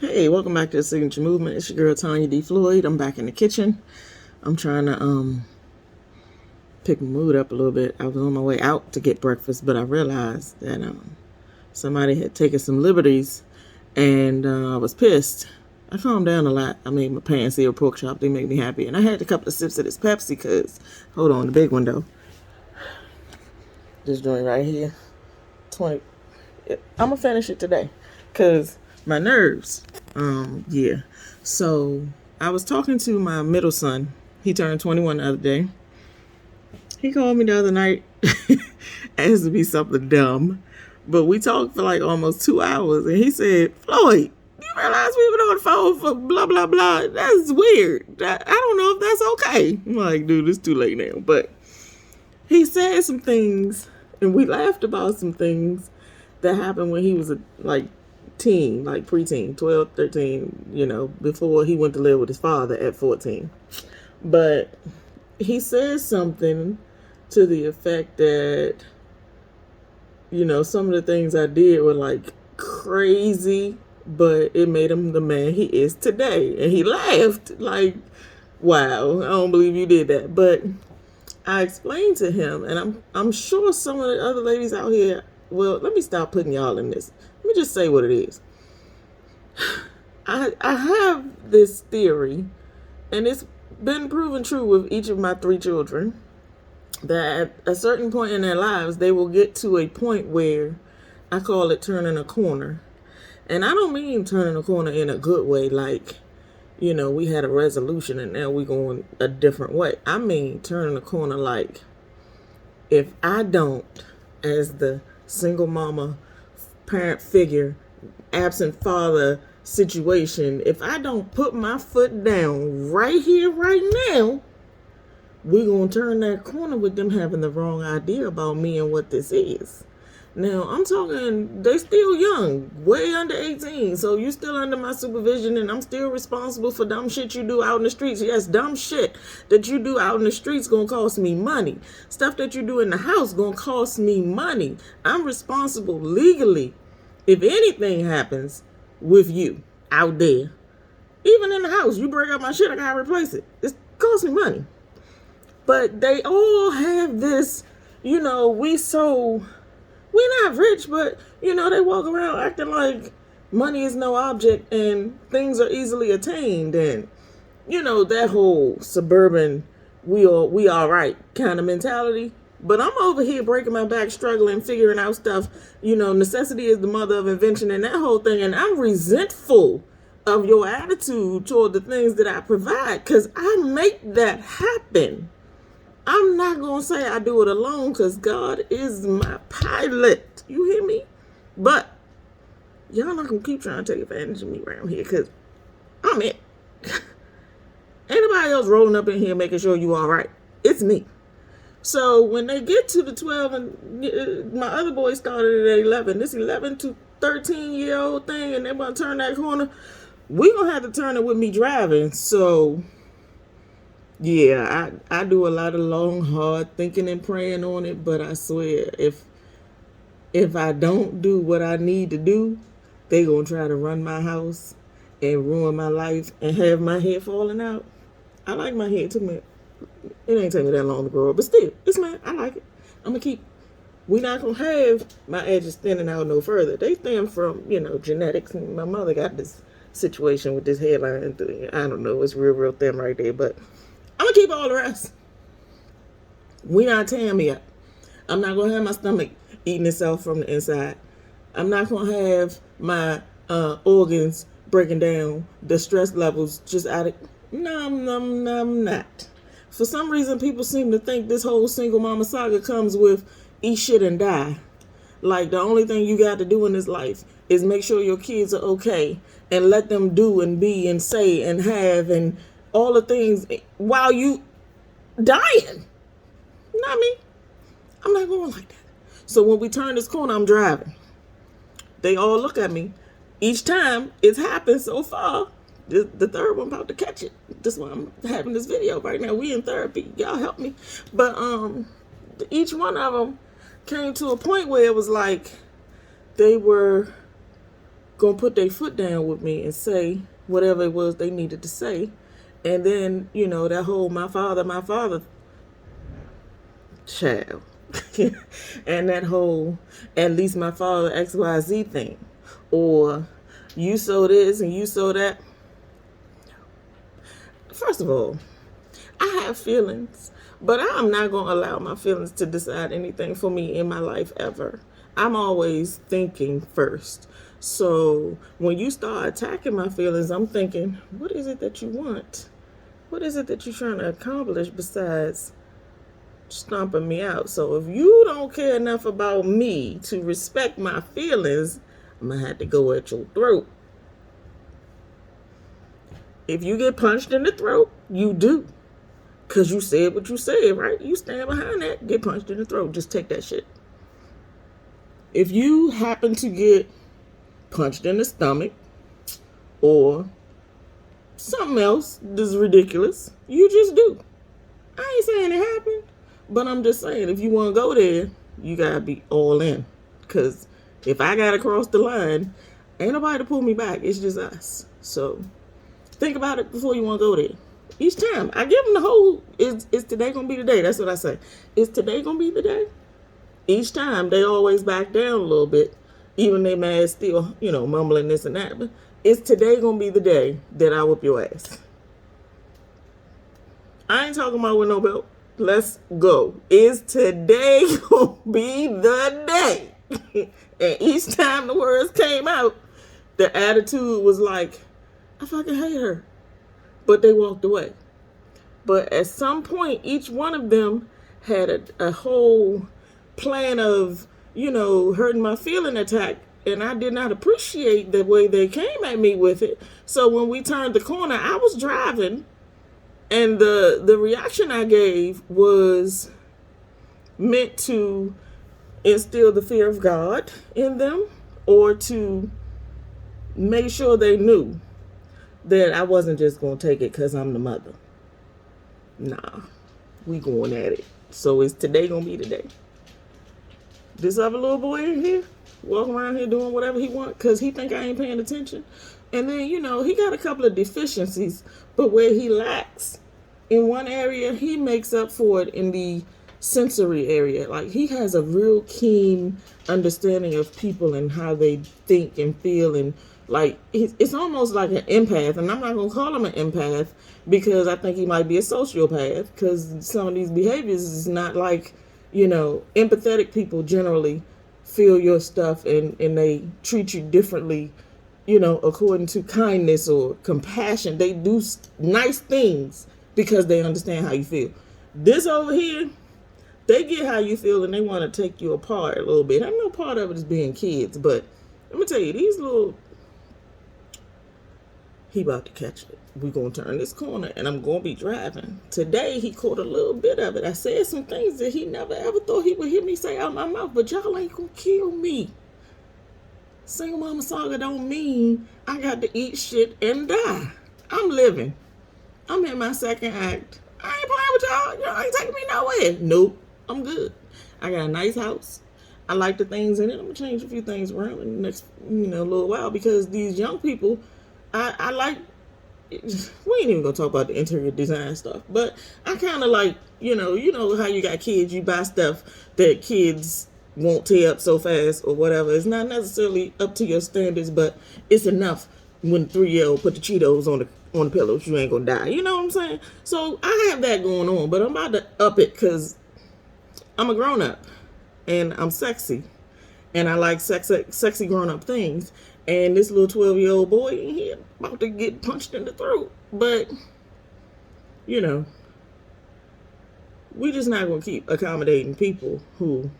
Hey, welcome back to the Signature Movement. It's your girl Tanya D. Floyd. I'm back in the kitchen. I'm trying to pick my mood up a little bit. I was on my way out to get breakfast, but I realized that somebody had taken some liberties, and I was pissed. I calmed down a lot. I made my pants here pork chop. They make me happy, and I had a couple of sips of this Pepsi because hold on, the big window. This joint right here, 20. I'm gonna finish it today, cause my nerves. Yeah. So I was talking to my middle son. He turned 21 the other day. He called me the other night. Asked to be something dumb, but we talked for like almost 2 hours, and he said, "Floyd, you realize we've been on the phone for blah blah blah? That's weird. I don't know if that's okay." I'm like, dude, it's too late now. But he said some things, and we laughed about some things that happened when he was like teen, like preteen, 12, 13, before he went to live with his father at 14. But he said something to the effect that, some of the things I did were like crazy, but it made him the man he is today. And he laughed like, wow, I don't believe you did that. But I explained to him, and I'm sure some of the other ladies out here, well, let me stop putting y'all in this. Let me just say what it is. I have this theory, and it's been proven true with each of my 3 children, that at a certain point in their lives, they will get to a point where I call it turning a corner. And I don't mean turning a corner in a good way, like, we had a resolution and now we're going a different way. I mean turning a corner like, if I don't, as the single mama, parent figure, absent father situation, if I don't put my foot down right here, right now, we're going to turn that corner with them having the wrong idea about me and what this is. Now, I'm talking, they still young, way under 18, so you still under my supervision, and I'm still responsible for dumb shit you do out in the streets. Yes, dumb shit that you do out in the streets gonna cost me money. Stuff that you do in the house gonna cost me money. I'm responsible legally if anything happens with you out there. Even in the house, you break up my shit, I gotta replace it. It costs me money. But they all have this, we're not rich, but, they walk around acting like money is no object and things are easily attained. And, that whole suburban, we all right kind of mentality. But I'm over here breaking my back, struggling, figuring out stuff. Necessity is the mother of invention and that whole thing. And I'm resentful of your attitude toward the things that I provide because I make that happen. I'm not going to say I do it alone because God is my pilot. You hear me? But y'all not going to keep trying to take advantage of me around here because I'm it. Anybody else rolling up in here making sure you all right? It's me. So when they get to the 12, and my other boy started at 11, this 11 to 13-year-old thing, and they're going to turn that corner, we're going to have to turn it with me driving. So yeah, I do a lot of long, hard thinking and praying on it, but I swear, if I don't do what I need to do, they gonna try to run my house and ruin my life and have my hair falling out. I like my hair. It ain't take me that long to grow up, but still, it's mine. I like it. I'm gonna keep. We're not gonna have my edges standing out no further. They stem from, genetics. And my mother got this situation with this hairline thing. I don't know. It's real thin right there, but I'm gonna keep all the rest. We not tearing me up. I'm not gonna have my stomach eating itself from the inside. I'm not gonna have my organs breaking down, the stress levels just out of. No, I'm not. For some reason, people seem to think this whole single mama saga comes with eat shit and die. Like the only thing you got to do in this life is make sure your kids are okay and let them do and be and say and have and all the things while you dying. Not me. I'm not going like that. So when we turn this corner, I'm driving. They all look at me. Each time it's happened so far. The third one about to catch it. That's why I'm having this video right now. We in therapy. Y'all help me. But each one of them came to a point where it was like they were gonna put their foot down with me and say whatever it was they needed to say. And then, that whole my father child. And that whole at least my father XYZ thing. Or you saw this and you saw that. First of all, I have feelings, but I'm not going to allow my feelings to decide anything for me in my life ever. I'm always thinking first. So when you start attacking my feelings, I'm thinking, what is it that you want? What is it that you're trying to accomplish besides stomping me out? So if you don't care enough about me to respect my feelings, I'm going to have to go at your throat. If you get punched in the throat, you do. Because you said what you said, right? You stand behind that, get punched in the throat. Just take that shit. If you happen to get punched in the stomach or something else that's ridiculous, you just do. I ain't saying it happened, but I'm just saying if you want to go there, you got to be all in. Because if I got to cross the line, ain't nobody to pull me back. It's just us. So think about it before you want to go there. Each time, I give them the whole, is today going to be the day? That's what I say. Is today going to be the day? Each time, they always back down a little bit. Even they mad still, mumbling this and that. But is today going to be the day that I whoop your ass? I ain't talking about with no belt. Let's go. Is today going to be the day? And each time the words came out, the attitude was like, I fucking hate her. But they walked away. But at some point, each one of them had a whole plan of, hurting my feeling attack. And I did not appreciate the way they came at me with it. So when we turned the corner, I was driving. And the reaction I gave was meant to instill the fear of God in them, or to make sure they knew that I wasn't just going to take it because I'm the mother. Nah, we going at it. So is today going to be the day? This other little boy in here, walking around here doing whatever he wants because he think I ain't paying attention. And then, he got a couple of deficiencies, but where he lacks in one area, he makes up for it in the sensory area. Like, he has a real keen understanding of people and how they think and feel, and like, it's almost like an empath. And I'm not going to call him an empath because I think he might be a sociopath, because some of these behaviors is not like, empathetic people generally feel your stuff and they treat you differently, according to kindness or compassion. They do nice things because they understand how you feel. This over here, they get how you feel and they want to take you apart a little bit. I know part of it is being kids, but let me tell you, these little, he about to catch it. We're going to turn this corner and I'm going to be driving. Today, he caught a little bit of it. I said some things that he never ever thought he would hear me say out my mouth, but y'all ain't going to kill me. Single Mama Saga don't mean I got to eat shit and die. I'm living. I'm in my second act. I ain't playing with y'all. Y'all ain't taking me nowhere. Nope. I'm good. I got a nice house. I like the things in it. I'm going to change a few things around in the next, little while, because these young people, I like, we ain't even going to talk about the interior design stuff, but I kind of like, you know how you got kids, you buy stuff that kids won't tear up so fast or whatever. It's not necessarily up to your standards, but it's enough when 3-year-old put the Cheetos on the pillows, you ain't gonna die. You know what I'm saying? So I have that going on, but I'm about to up it because I'm a grown up and I'm sexy and I like sexy grown up things. And this little 12-year-old boy in here about to get punched in the throat. But we just not gonna keep accommodating people who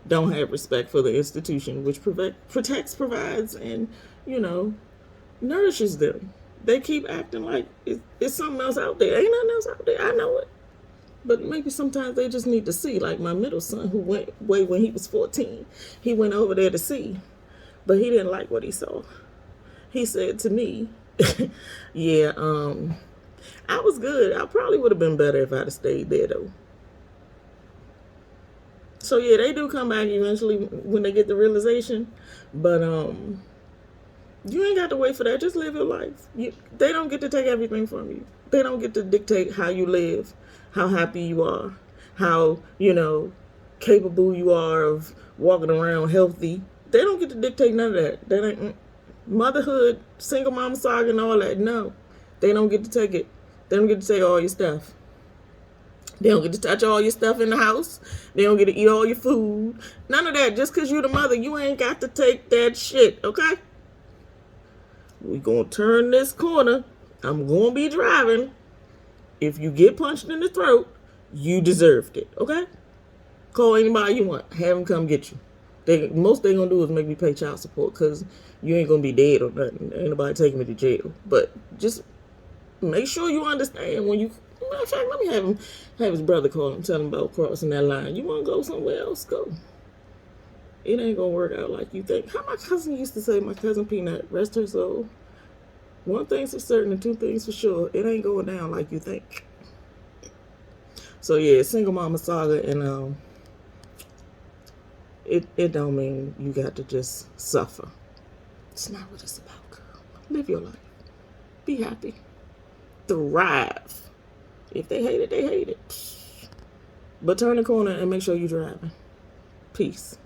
don't have respect for the institution, which protects, provides, and nourishes them. They keep acting like it's something else out there. Ain't nothing else out there. I know it. But maybe sometimes they just need to see. Like my middle son, who went away when he was 14. He went over there to see, but he didn't like what he saw. He said to me, yeah, I was good. I probably would have been better if I'd have stayed there, though. So, yeah, they do come back eventually when they get the realization. But You ain't got to wait for that. Just live your life. They don't get to take everything from you. They don't get to dictate how you live, how happy you are, how, capable you are of walking around healthy. They don't get to dictate none of that. That ain't motherhood, single mama saga, and all that. No, they don't get to take it. They don't get to take all your stuff. They don't get to touch all your stuff in the house. They don't get to eat all your food. None of that. Just because you're the mother, you ain't got to take that shit, okay? We gonna turn this corner. I'm gonna be driving. If you get punched in the throat, you deserved it, okay? Call anybody you want. Have them come get you. Most they gonna do is make me pay child support because you ain't gonna be dead or nothing. Ain't nobody taking me to jail. But just make sure you understand when you. Matter of fact, let me have his brother call him, tell him about crossing that line. You want to go somewhere else? Go. It ain't gonna work out like you think. How my cousin used to say, my cousin Peanut, rest her soul. One thing's for certain and two things for sure. It ain't going down like you think. So yeah, single mama saga, and it don't mean you got to just suffer. It's not what it's about, girl. Live your life. Be happy. Thrive. If they hate it, they hate it. But turn the corner and make sure you're driving. Peace.